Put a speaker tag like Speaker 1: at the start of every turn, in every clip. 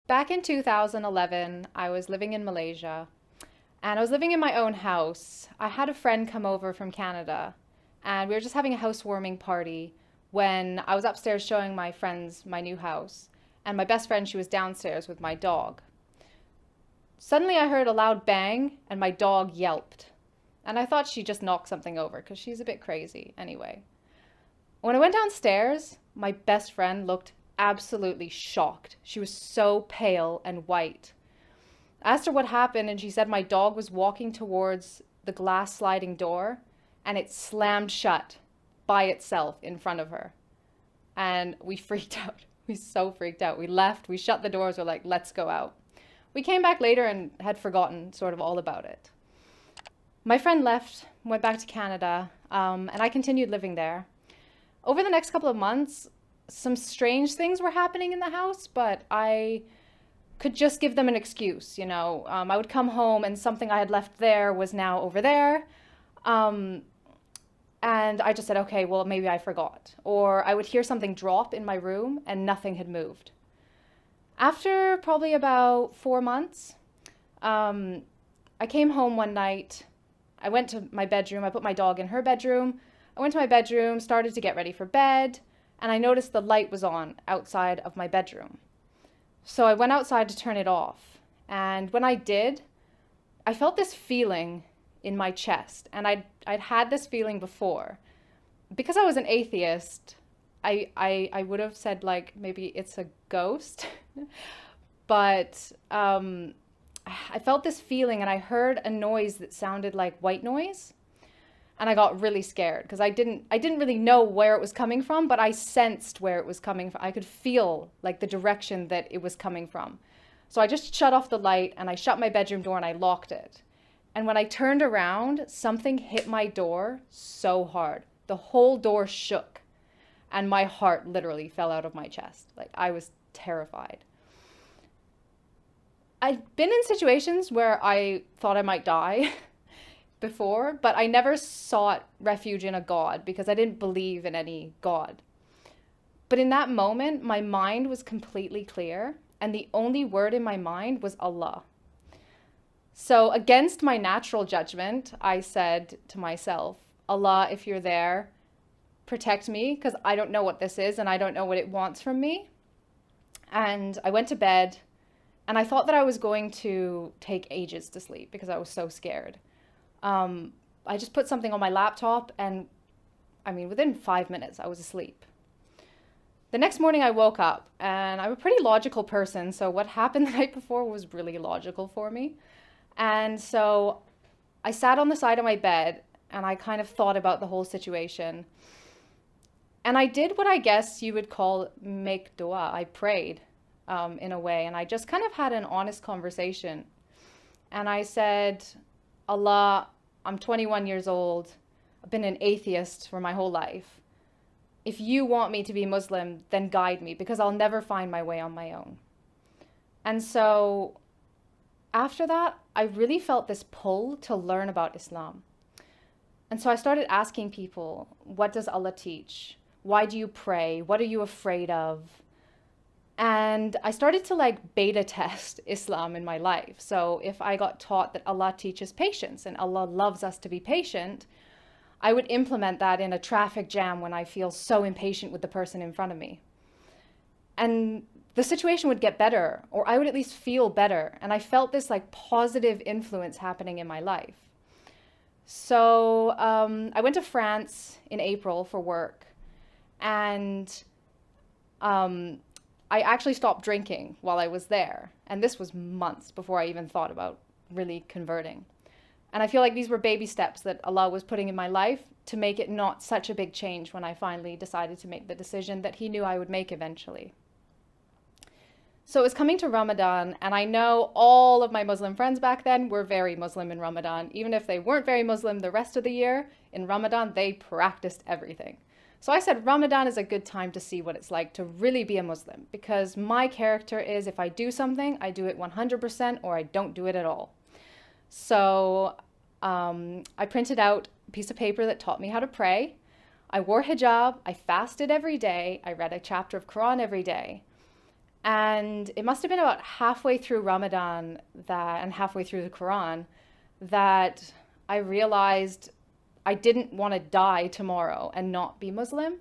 Speaker 1: Back in 2011, I was living in Malaysia and I was living in my own house. I had a friend come over from Canada and we were just having a housewarming party when I was upstairs showing my friends my new house. And my best friend, she was downstairs with my dog. Suddenly, I heard a loud bang and my dog yelped. And I thought she just knocked something over because she's a bit crazy anyway. When I went downstairs, my best friend looked absolutely shocked. She was so pale and white. I asked her what happened, and she said my dog was walking towards the glass sliding door and it slammed shut by itself in front of her. And we freaked out. We so freaked out. We left, we shut the doors, we're like, let's go out. We came back later and had forgotten sort of all about it. My friend left, went back to Canada, and I continued living there. Over the next couple of months, some strange things were happening in the house, but I could just give them an excuse. I would come home and something I had left there was now over there. Um, and I just said, okay, well, maybe I forgot. Or I would hear something drop in my room and nothing had moved. After probably about 4 months, um, I came home one night. I went to my bedroom. I put my dog in her bedroom. I went to my bedroom, started to get ready for bed, and I noticed the light was on outside of my bedroom. So I went outside to turn it off. And when I did, I felt this feeling in my chest. And I'd had this feeling before. Because I was an atheist, I would have said, like, maybe it's a ghost. But I felt this feeling and I heard a noise that sounded like white noise. And I got really scared because I didn't really know where it was coming from, but I sensed where it was coming from. I could feel like the direction that it was coming from. So I just shut off the light and I shut my bedroom door and I locked it. And when I turned around, something hit my door so hard. The whole door shook and my heart literally fell out of my chest. Like, I was terrified. I've been in situations where I thought I might die before, but I never sought refuge in a God because I didn't believe in any God. But in that moment, my mind was completely clear, and the only word in my mind was Allah. So, against my natural judgment, I said to myself, Allah, if you're there, protect me because I don't know what this is and I don't know what it wants from me. And I went to bed, and I thought that I was going to take ages to sleep because I was so scared. I just put something on my laptop and within 5 minutes I was asleep. The next morning I woke up and I'm a pretty logical person. So what happened the night before was really logical for me. And so I sat on the side of my bed and I kind of thought about the whole situation. And I did what I guess you would call make dua. I prayed in a way, and I just kind of had an honest conversation. And I said, Allah, I'm 21 years old. I've been an atheist for my whole life. If you want me to be Muslim, then guide me because I'll never find my way on my own. And so after that, I really felt this pull to learn about Islam. And so I started asking people, what does Allah teach? Why do you pray? What are you afraid of? And I started to like beta test Islam in my life. So if I got taught that Allah teaches patience and Allah loves us to be patient, I would implement that in a traffic jam when I feel so impatient with the person in front of me. And the situation would get better, or I would at least feel better. And I felt this like positive influence happening in my life. So I went to France in April for work, and I actually stopped drinking while I was there. And this was months before I even thought about really converting. And I feel like these were baby steps that Allah was putting in my life to make it not such a big change when I finally decided to make the decision that He knew I would make eventually. So it was coming to Ramadan, and I know all of my Muslim friends back then were very Muslim in Ramadan. Even if they weren't very Muslim the rest of the year, in Ramadan they practiced everything. So I said Ramadan is a good time to see what it's like to really be a Muslim, because my character is if I do something, I do it 100% or I don't do it at all. So I printed out a piece of paper that taught me how to pray. I wore hijab, I fasted every day, I read a chapter of Quran every day. And it must have been about halfway through Ramadan that, and halfway through the Quran, that I realized I didn't want to die tomorrow and not be Muslim.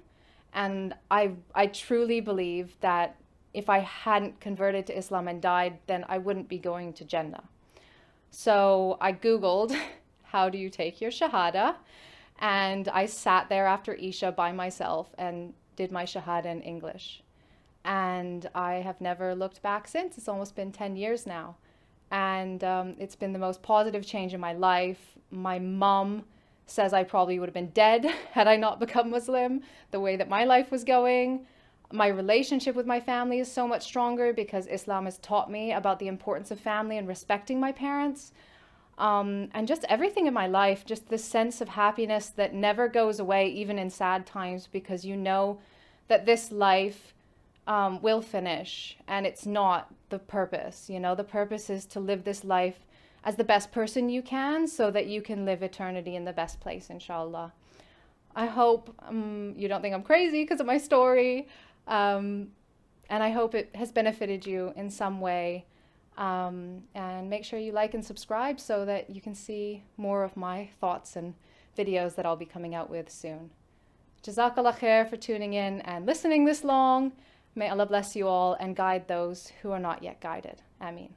Speaker 1: And I truly believe that if I hadn't converted to Islam and died, then I wouldn't be going to Jannah. So I Googled, how do you take your Shahada? And I sat there after Isha by myself and did my Shahada in English. And I have never looked back since. It's almost been 10 years now. And it's been the most positive change in my life. My mom says I probably would have been dead had I not become Muslim, the way that my life was going. My relationship with my family is so much stronger because Islam has taught me about the importance of family and respecting my parents. And just everything in my life, just this sense of happiness that never goes away, even in sad times, because you know that this life will finish and it's not the purpose. You know, the purpose is to live this life as the best person you can so that you can live eternity in the best place, inshallah. I hope you don't think I'm crazy because of my story. And I hope it has benefited you in some way. And make sure you like and subscribe so that you can see more of my thoughts and videos that I'll be coming out with soon. Jazakallah khair for tuning in and listening this long. May Allah bless you all and guide those who are not yet guided. Ameen.